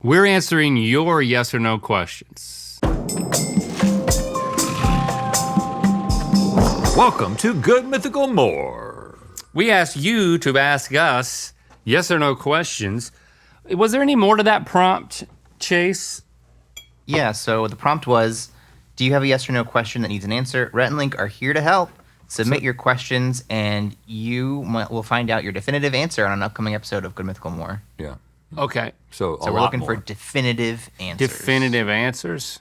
We're answering your yes or no questions. Welcome to Good Mythical More. We asked you to ask us yes or no questions. Was there any more to that prompt, Chase? Yeah, so the prompt was, do you have a yes or no question that needs an answer? Rhett and Link are here to help. Submit your questions, and you will find out your definitive answer on an upcoming episode of Good Mythical More. Yeah. Okay. So we're looking for definitive answers. Definitive answers?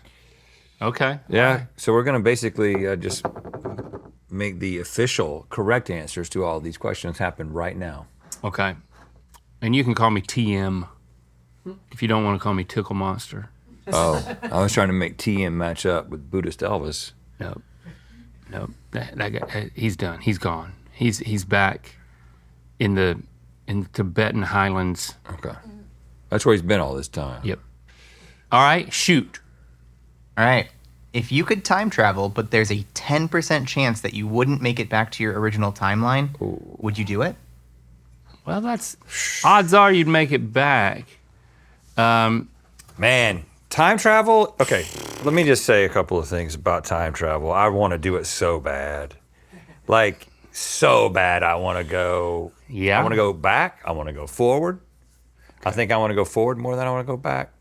Okay. Yeah. So we're going to basically just make the official correct answers to all these questions happen right now. Okay. And you can call me TM if you don't want to call me Tickle Monster. Oh, I was trying to make TM match up with Buddhist Elvis. Nope. That guy, he's done. He's gone. He's back in the Tibetan highlands. Okay. That's where he's been all this time. Yep. All right, shoot. All right. If you could time travel, but there's a 10% chance that you wouldn't make it back to your original timeline, would you do it? Well, that's odds are you'd make it back. Man, time travel? Okay, let me just say a couple of things about time travel. I want to do it so bad. Like, so bad I want to go. Yeah. I want to go back. I want to go forward. I think I want to go forward more than I want to go back.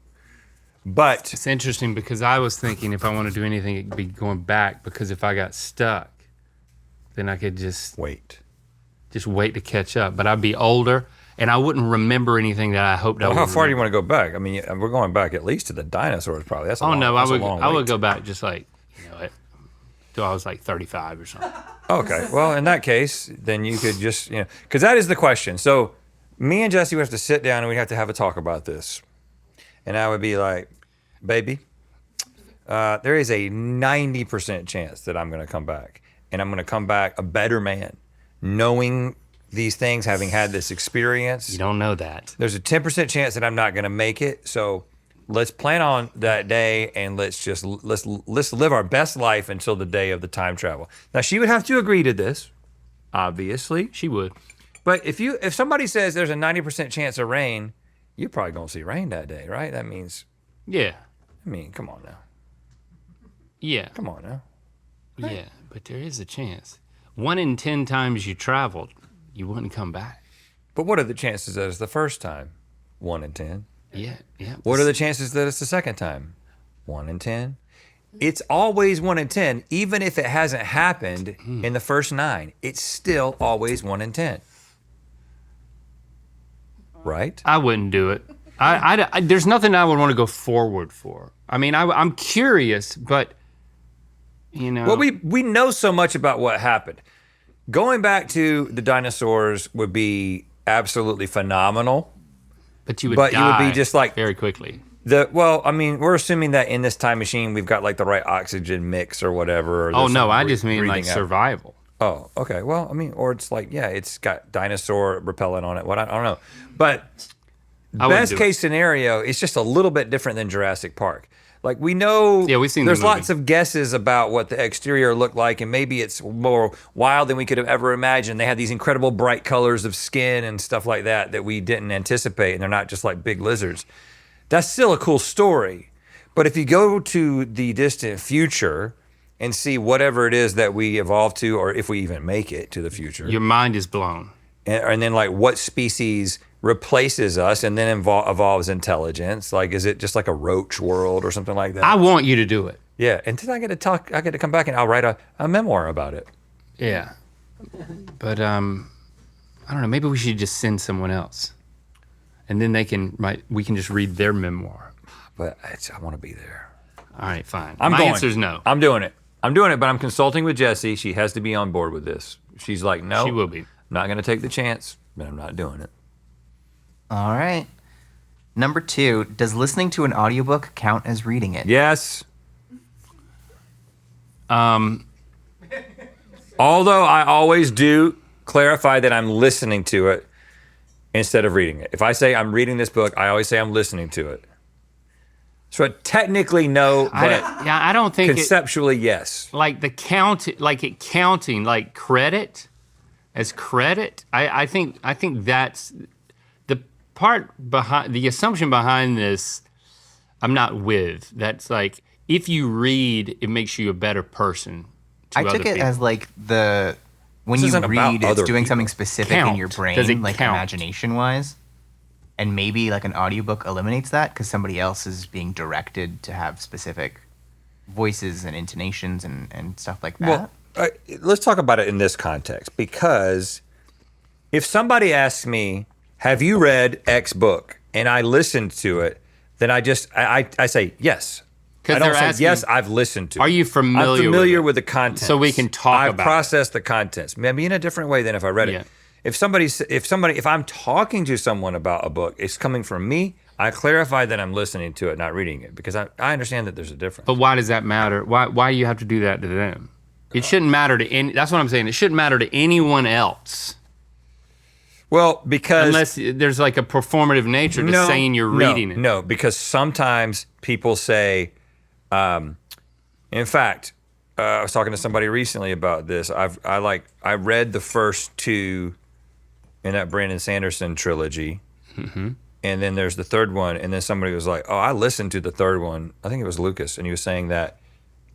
But It's interesting because I was thinking if I want to do anything, it'd be going back, because if I got stuck, then I could just wait. wait to catch up. But I'd be older and I wouldn't remember anything that I hoped I would. How far do you remember. want to go back? I mean, we're going back at least to the dinosaurs probably. That's a long, No, that's I a long would wait. go back just like, till I was like 35 or something. Okay, well, in that case, then you could just, because that is the question. So me and Jesse would have to sit down and we'd have to have a talk about this. And I would be like, baby, there is a 90% chance that I'm going to come back. And I'm going to come back a better man, knowing these things, having had this experience. You don't know that. There's a 10% chance that I'm not going to make it. So let's plan on that day and let's live our best life until the day of the time travel. Now, she would have to agree to this, obviously. She would. But if somebody says there's a 90% chance of rain, you're probably gonna see rain that day, right? That means, Yeah. I mean, come on now. Yeah. Come on now. Yeah, but there is a chance. 1 in 10 times you traveled, you wouldn't come back. But what are the chances that it's the first time? 1 in 10. Yeah. What are the chances that it's the second time? 1 in 10. It's always 1 in 10, even if it hasn't happened in the first 9. It's still always 1 in 10. Right? I wouldn't do it. I there's nothing I would want to go forward for. I mean, I'm curious, but Well, we know so much about what happened. Going back to the dinosaurs would be absolutely phenomenal. But you would But you would die be just like very quickly. Well, I mean, we're assuming that in this time machine we've got like the right oxygen mix or whatever. Or Oh there's no, some I just mean like breathing out. survival. Oh, okay. Well, I mean, or it's like, yeah, it's got dinosaur repellent on it. What I don't know. But I wouldn't best do case scenario, it's just a little bit different than Jurassic Park. Like we know, Yeah, we've seen the there's movie. lots of guesses about what the exterior looked like, and maybe it's more wild than we could have ever imagined. They had these incredible bright colors of skin and stuff like that we didn't anticipate, and they're not just like big lizards. That's still a cool story. But if you go to the distant future and see whatever it is that we evolve to, or if we even make it to the future, Your mind is blown. and then like what species replaces us and then evolves intelligence? Like, is it just like a roach world or something like that? I want you to do it. Yeah, and then I get to come back and I'll write a memoir about it. Yeah. But I don't know, maybe we should just send someone else. And then we can just read their memoir. But I want to be there. All right, fine. I'm My going. answer's no. I'm doing it, but I'm consulting with Jessie. She has to be on board with this. She's like, no. She will be. I'm not going to take the chance, but I'm not doing it. All right. Number 2, does listening to an audiobook count as reading it? Yes. Although I always do clarify that I'm listening to it instead of reading it. If I say I'm reading this book, I always say I'm listening to it. So technically no, but I don't think conceptually yes. like counting like credit as credit. I think that's the part behind the assumption behind this I'm not with. That's like, if you read, it makes you a better person to I other took it people. as like when This you isn't about read, it's other doing something people. specific in your Count. brain, Does it like count? imagination wise. And maybe like an audiobook eliminates that because somebody else is being directed to have specific voices and intonations and stuff like that. Well, let's talk about it in this context, because if somebody asks me, have you read X book? And I listened to it, then I say yes. 'Cause I don't they're say, asking, yes, I've listened to it. are you familiar I'm familiar with it? with the contents. So we can talk I've about it. processed the contents, maybe in a different way than if I read Yeah. it. If I'm talking to someone about a book, it's coming from me, I clarify that I'm listening to it, not reading it, because I understand that there's a difference. But why does that matter? Why do you have to do that to them? It shouldn't matter to any. That's what I'm saying. It shouldn't matter to anyone else. Well, because Unless there's like a performative nature to saying you're reading it. No, because sometimes people say, in fact, I was talking to somebody recently about this. I read the first two in that Brandon Sanderson trilogy, and then there's the third one, and then somebody was like, "Oh, I listened to the third one." I think it was Lucas, and he was saying that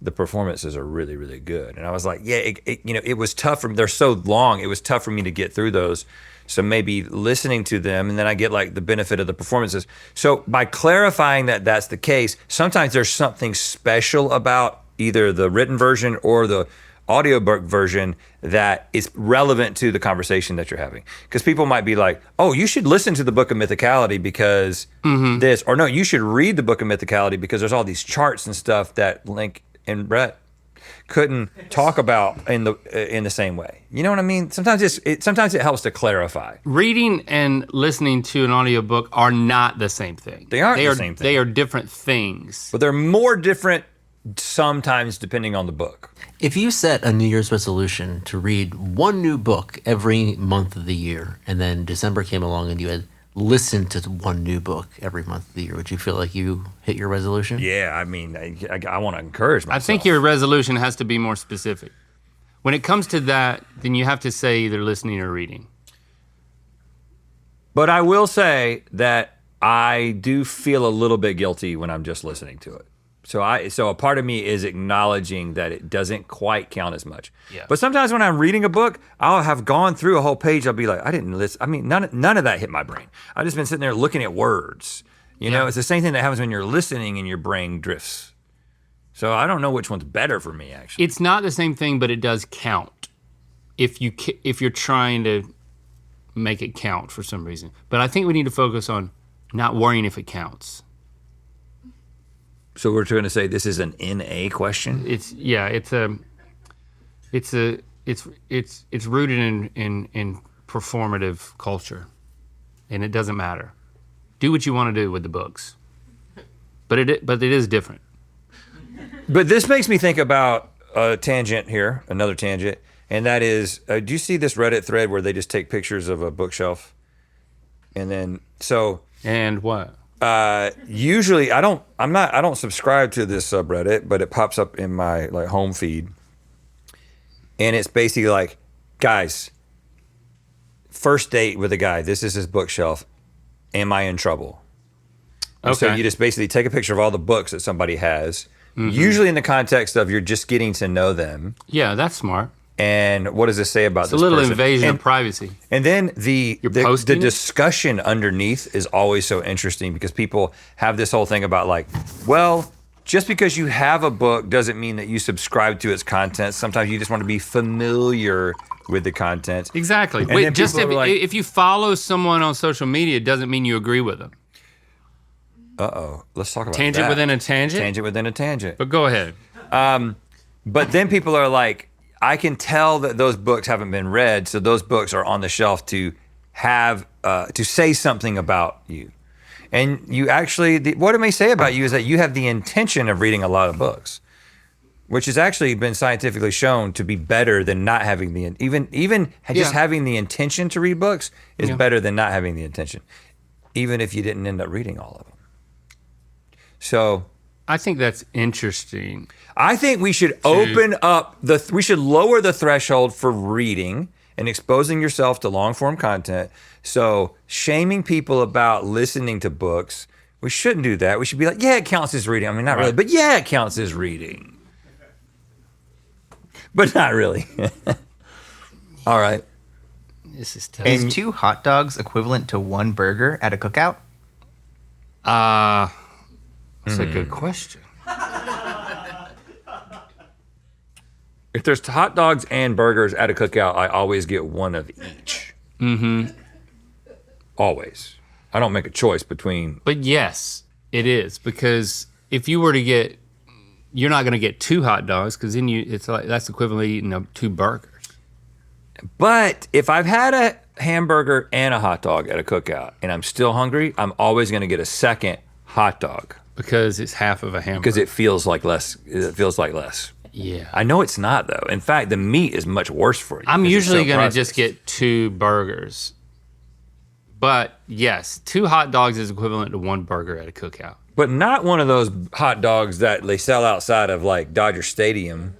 the performances are really, really good. And I was like, "Yeah, it was tough for me. They're so long. It was tough for me to get through those." So maybe listening to them, and then I get like the benefit of the performances. So by clarifying that that's the case, sometimes there's something special about either the written version or the audiobook version that is relevant to the conversation that you're having. Because people might be like, oh, you should listen to the Book of Mythicality because this, or no, you should read the Book of Mythicality because there's all these charts and stuff that Link and Brett couldn't talk about in the same way. You know what I mean? Sometimes it helps to clarify. Reading and listening to an audiobook are not the same thing. They aren't the same thing. They are different things. But they're more different sometimes depending on the book. If you set a New Year's resolution to read one new book every month of the year, and then December came along and you had listened to one new book every month of the year, would you feel like you hit your resolution? Yeah, I mean, I want to encourage myself. I think your resolution has to be more specific. When it comes to that, then you have to say either listening or reading. But I will say that I do feel a little bit guilty when I'm just listening to it. So a part of me is acknowledging that it doesn't quite count as much. Yeah. But sometimes when I'm reading a book, I'll have gone through a whole page. I'll be like, I didn't listen. I mean, none of that hit my brain. I've just been sitting there looking at words. You know, it's the same thing that happens when you're listening and your brain drifts. So I don't know which one's better for me, actually. It's not the same thing, but it does count if you're trying to make it count for some reason. But I think we need to focus on not worrying if it counts. So we're going to say this is an NA question? It's rooted in performative culture, and it doesn't matter. Do what you want to do with the books, but it is different. But this makes me think about a tangent here, another tangent, and that is, do you see this Reddit thread where they just take pictures of a bookshelf? And then, And what? usually I don't subscribe to this subreddit, but it pops up in my like home feed. And it's basically like, guys, first date with a guy, this is his bookshelf. Am I in trouble? And so Okay. you just basically take a picture of all the books that somebody has, usually in the context of you're just getting to know them. Yeah, that's smart. And what does this say about It's a this little person? invasion And- of privacy. And then the posting it? discussion underneath is always so interesting because people have this whole thing about like, well, just because you have a book doesn't mean that you subscribe to its content. Sometimes you just want to be familiar with the content. Exactly. And Wait, then just people are like, if you follow someone on social media, it doesn't mean you agree with them. let's talk about Tangent that. within a tangent? Tangent within a tangent. But go ahead. But then people are like, I can tell that those books haven't been read, so those books are on the shelf to have to say something about you. And you actually, what it may say about you is that you have the intention of reading a lot of books, which has actually been scientifically shown to be better than not having the even just having the intention to read books is better than not having the intention, even if you didn't end up reading all of them. So I think that's interesting. I think we should open up we should lower the threshold for reading and exposing yourself to long form content. So shaming people about listening to books We shouldn't do that. We should be like, yeah, it counts as reading. I mean, not really, but yeah, it counts as reading. But not really. All right. This is tough. Is 2 hot dogs equivalent to 1 burger at a cookout? That's a good question. If there's hot dogs and burgers at a cookout, I always get one of each. Always. I don't make a choice between. But yes, it is, because if you were to get, you're not going to get 2 hot dogs, because then it's like that's equivalent to eating 2 burgers. But if I've had a hamburger and a hot dog at a cookout and I'm still hungry, I'm always going to get a second hot dog Because it's half of a hamburger. because it feels like less. It feels like less. Yeah. I know it's not though. In fact, the meat is much worse for you. I'm 'cause it's usually so going to processed. just get 2 burgers. But yes, 2 hot dogs is equivalent to 1 burger at a cookout. But not one of those hot dogs that they sell outside of like Dodger Stadium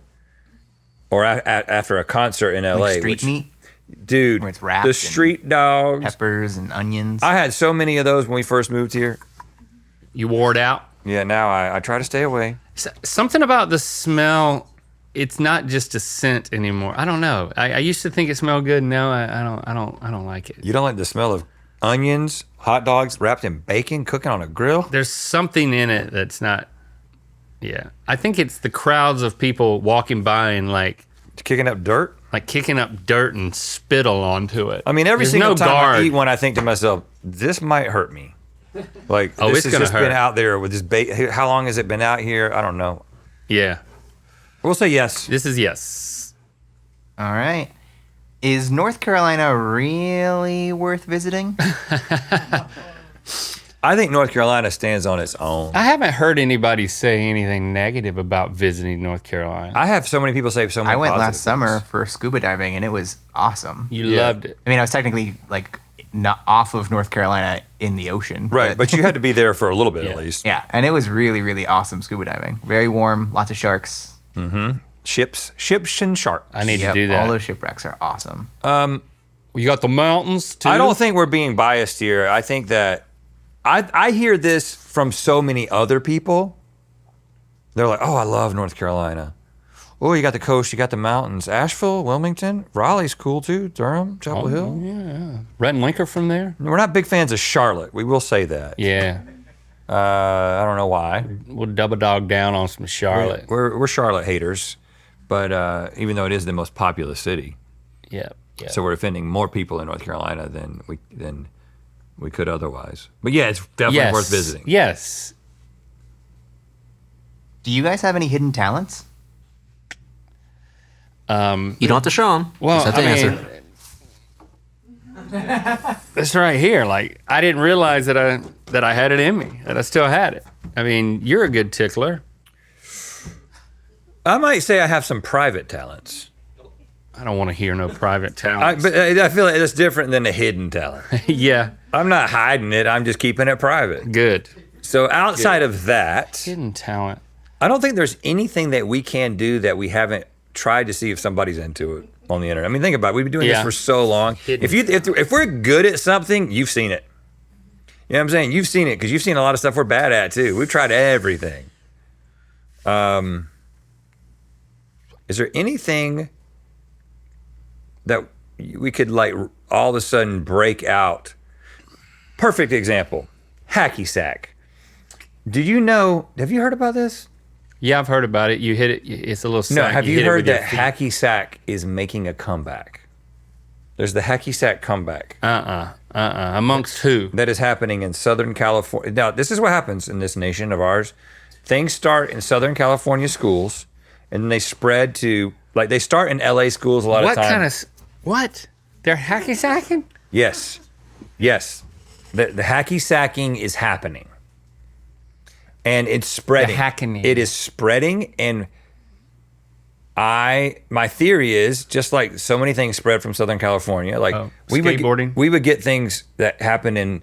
or after a concert in LA. Like street which, meat, dude, where it's wrapped the in street dogs. peppers and onions. I had so many of those when we first moved here. You wore it out? Yeah, now I try to stay away. Something about the smell, it's not just a scent anymore. I don't know. I used to think it smelled good. Now I don't like it. You don't like the smell of onions, hot dogs wrapped in bacon, cooking on a grill? There's something in it that's not. Yeah, I think it's the crowds of people walking by and like Kicking up dirt? kicking up dirt and spittle onto it. I mean, every There's single no time guard. I eat one, I think to myself, this might hurt me. Like, Oh, this it's has gonna just been hurt. out there with this bait. How long has it been out here? I don't know. Yeah, We'll say yes. this is yes. All right. Is North Carolina really worth visiting? I think North Carolina stands on its own. I haven't heard anybody say anything negative about visiting North Carolina. I have so many people say so many I went positive last summer things. for scuba diving and it was awesome. You Yeah. loved it. I mean, I was technically like not off of North Carolina in the ocean. Right, but you had to be there for a little bit Yeah. at least. yeah, and it was really, really awesome scuba diving. Very warm, lots of sharks. Ships and sharks. I need Yep, to do that. all those shipwrecks are awesome. You got the mountains too. I don't think we're being biased here. I think that I hear this from so many other people. They're like, oh, I love North Carolina. Oh, you got the coast, you got the mountains. Asheville, Wilmington, Raleigh's cool too. Durham, Chapel Hill. Yeah, Rhett and Link are from there. We're not big fans of Charlotte. We will say that. Yeah, I don't know why. we'll double dog down on some Charlotte. We're Charlotte haters, but even though it is the most populous city, Yeah, yeah. so we're offending more people in North Carolina than we could otherwise. But yeah, it's definitely yes, worth visiting. Yes. Do you guys have any hidden talents? You don't have to show them. Well, Just have to I answer. mean, it's right here. Like I didn't realize that I had it in me. That I still had it. I mean, you're a good tickler. I might say I have some private talents. I don't want to hear no private talent. But I feel like that's different than a hidden talent. Yeah, I'm not hiding it. I'm just keeping it private. good. So outside of that, Hidden talent. I don't think there's anything that we can do that we haven't tried to see if somebody's into it on the internet. I mean, think about it. We've been doing Yeah. this for so long. Hidden. If we're good at something, you've seen it. You know what I'm saying? You've seen it because you've seen a lot of stuff we're bad at too. We've tried everything. Is there anything that we could like all of a sudden break out? Perfect example, hacky sack. Did you know? Have you heard about this? Yeah, I've heard about it. You hit it. It's a little. No. sack. Have you hit it heard with your that feet. hacky sack is making a comeback? There's the hacky sack comeback Amongst who? that is happening in Southern California. Now, this is what happens in this nation of ours. Things start in Southern California schools, and then they spread to like they start in LA schools a lot What of times. kind of? What? They're hacky sacking? Yes. Yes. The hacky sacking is happening. And it's spreading. hackening. It is spreading. And my theory is just like so many things spread from Southern California. Like skateboarding. we would get things that happen in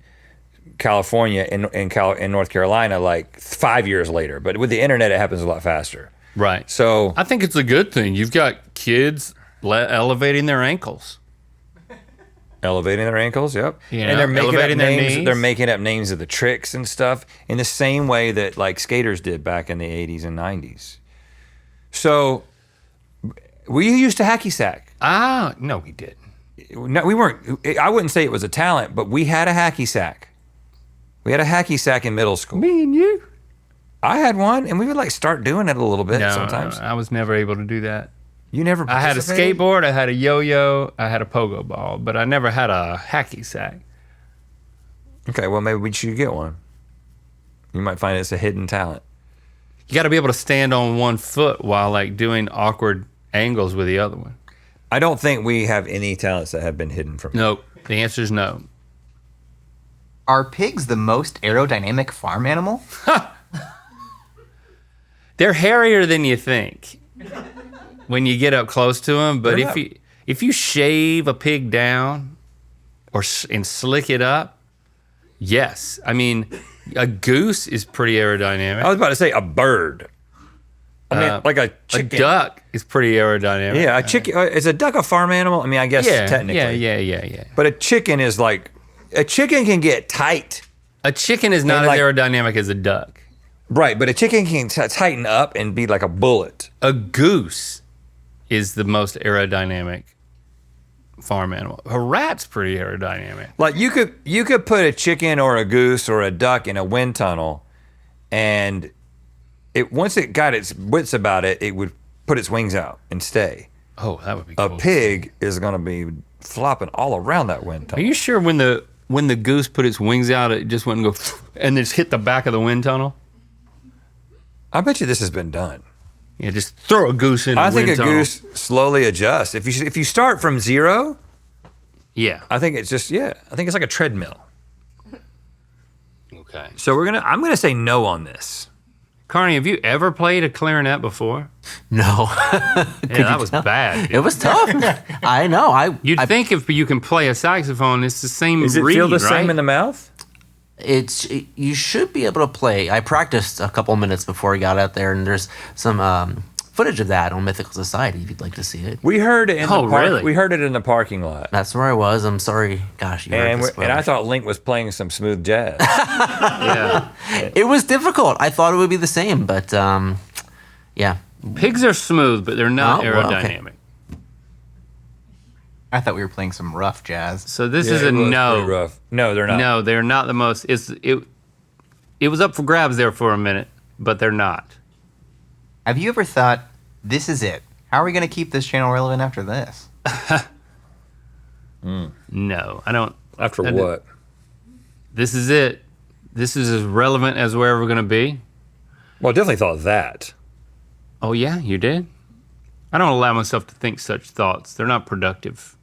California in North Carolina like 5 years later. But with the internet, it happens a lot faster. Right. So I think it's a good thing. You've got kids elevating their ankles. Elevating their ankles, yep. You And know, they're making up elevating their names. knees. They're making up names of the tricks and stuff in the same way that like skaters did back in the 80s and 90s. So we used to hacky sack. Ah, no, we didn't. No, we weren't. I wouldn't say it was a talent, but we had a hacky sack. We had a hacky sack in middle school. Me and you? I had one, and we would like start doing it a little bit No, sometimes. I was never able to do that. You never. I had a participated? skateboard, I had a yo-yo, I had a pogo ball, but I never had a hacky sack. Okay, well maybe we should get one. You might find it's a hidden talent. You got to be able to stand on one foot while like doing awkward angles with the other one. I don't think we have any talents that have been hidden from. Nope. The answer is no. Are pigs the most aerodynamic farm animal? They're hairier than you think when you get up close to them. But They're if you shave a pig down and slick it up, yes. I mean, a goose is pretty aerodynamic. I was about to say a bird. I mean, like a A chicken. duck is pretty aerodynamic. Yeah, a chicken. Is a duck a farm animal? I mean, I guess technically. Yeah. But a chicken is like, a chicken can get tight. A chicken is not And as like- aerodynamic as a duck. Right, but a chicken can tighten up and be like a bullet. A goose is the most aerodynamic farm animal. A rat's pretty aerodynamic. Like you could put a chicken or a goose or a duck in a wind tunnel, and once it got its wits about it, it would put its wings out and stay. Oh, that would be A cool. pig is going to be flopping all around that wind Are tunnel. you sure when the goose put its wings out, it just wouldn't go and then just hit the back of the wind tunnel? I bet you this has been done. Yeah, just throw a goose in. I the think wind a tunnel. goose slowly adjusts. If you start from zero, Yeah. I think it's just I think it's like a treadmill. Okay. So I'm gonna say no on this. Carney, have you ever played a clarinet before? No. Yeah, that was bad. dude. It was tough. I know. You'd think if you can play a saxophone, it's the same Does it reed, feel the right? same in the mouth? You should be able to play. I practiced a couple minutes before I got out there, and there's some footage of that on Mythical Society if you'd like to see it. We heard it in Oh, the park. really? We heard it in the parking lot. That's where I was. I'm sorry. Gosh, you heard this. And I thought Link was playing some smooth jazz. Yeah. it was difficult. I thought it would be the same, but yeah. Pigs are smooth, but they're not Oh, well, okay. aerodynamic. I thought we were playing some rough jazz. So this Yeah, is it a was no. pretty rough. No, they're not. No, they're not the most. It was up for grabs there for a minute, but they're not. Have you ever thought, this is it? How are we going to keep this channel relevant after this? No, I don't. After I what? This is it. This is as relevant as we're ever going to be. Well, I definitely thought that. Oh yeah, you did? I don't allow myself to think such thoughts. They're not productive.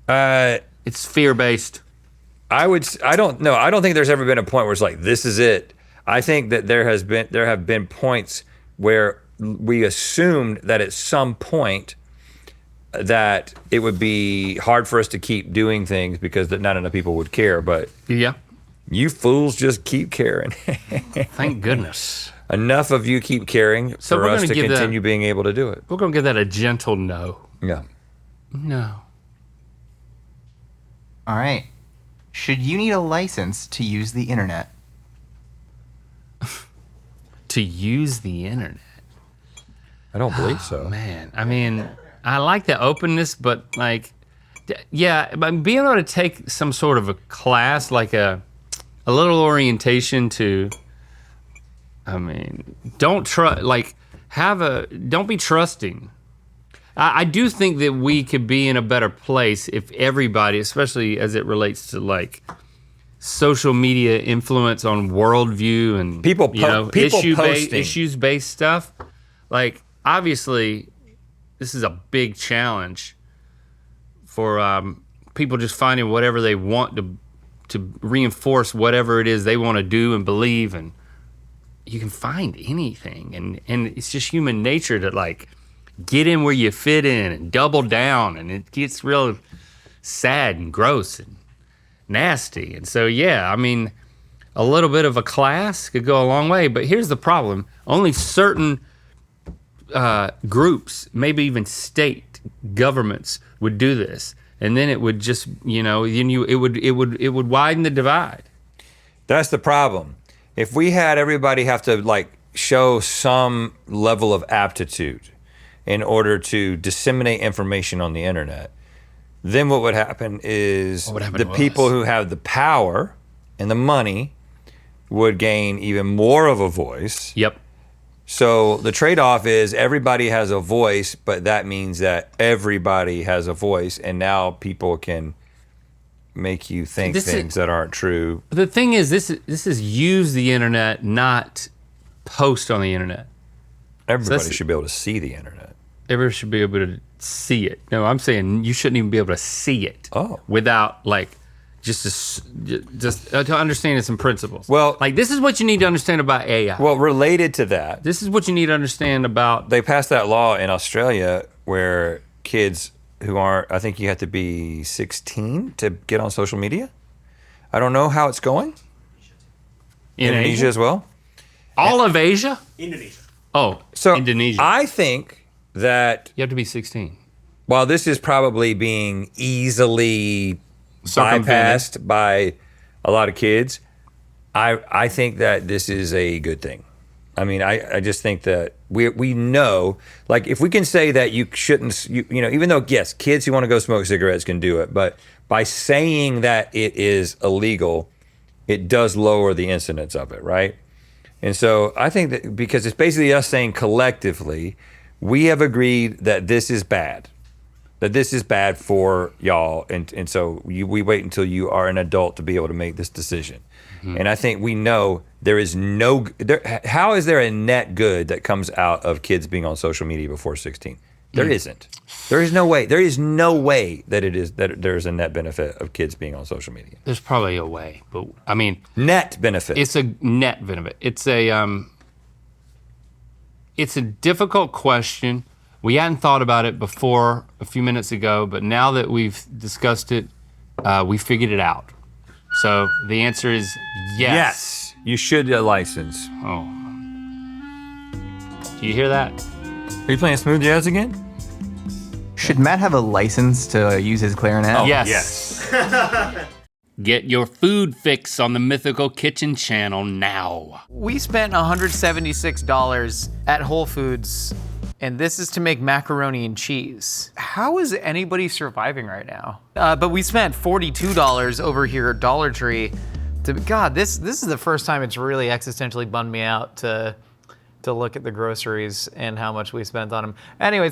It's fear-based. I don't know. I don't think there's ever been a point where it's like, this is it. I think that there have been points where we assumed that at some point that it would be hard for us to keep doing things because that not enough people would care. But Yeah. you fools just keep caring. Thank goodness. Enough of you keep caring So for we're us gonna to give that- continue being able to do it. We're going to give that a gentle no. Yeah. No. All right. Should you need a license to use the internet? To use the internet. I don't believe so. Man, I mean, I like the openness, but like, yeah, but being able to take some sort of a class, like a little orientation to, I mean, don't be trusting. I do think that we could be in a better place if everybody, especially as it relates to like social media influence on worldview and People posting. issues-based stuff. Like, obviously, this is a big challenge for people just finding whatever they want to reinforce whatever it is they want to do and believe, and you can find anything, and it's just human nature to like get in where you fit in and double down, and it gets real sad and gross and nasty. And so, yeah, I mean, a little bit of a class could go a long way, but here's the problem. Only certain groups, maybe even state governments would do this. and then it would just, it would widen the divide. That's the problem. If we had everybody have to like show some level of aptitude in order to disseminate information on the internet, then what would happen is the people who have the power and the money would gain even more of a voice. Yep. So the trade-off is everybody has a voice, but that means that everybody has a voice, and now people can make you think things that aren't true. The thing is, this is use the internet, not post on the internet. Everybody should be able to see the internet. Everyone should be able to see it. No, I'm saying you shouldn't even be able to see it. Without like just to understand some principles. Well, like this is what you need to understand about AI. Well, related to that, this is what you need to understand about. They passed that law in Australia where kids who aren't, I think you have to be 16 to get on social media. I don't know how it's going. In Indonesia as well. All of Asia? Indonesia. Oh, so Indonesia. I think that you have to be 16. While this is probably being easily bypassed by a lot of kids, I think that this is a good thing. I mean, I just think that we know, like if we can say that you shouldn't, even though, yes, kids who want to go smoke cigarettes can do it, but by saying that it is illegal, it does lower the incidence of it, right? And so I think that because it's basically us saying collectively, we have agreed that this is bad. That this is bad for y'all, and so we wait until you are an adult to be able to make this decision. Mm-hmm. And I think we know there is how is there a net good that comes out of kids being on social media before 16? There isn't. There is no way. There is no way that there's a net benefit of kids being on social media. There's probably a way, but I mean, net benefit. It's a net benefit. It's a difficult question. We hadn't thought about it before a few minutes ago, but now that we've discussed it, we figured it out. So the answer is yes. Yes, you should get a license. Oh. Do you hear that? Are you playing smooth jazz again? Should Matt have a license to use his clarinet? Oh, yes. Get your food fix on the Mythical Kitchen channel now. We spent $176 at Whole Foods, and this is to make macaroni and cheese. How is anybody surviving right now? But we spent $42 over here at Dollar Tree. God, this is the first time it's really existentially bummed me out to look at the groceries and how much we spent on them. Anyways,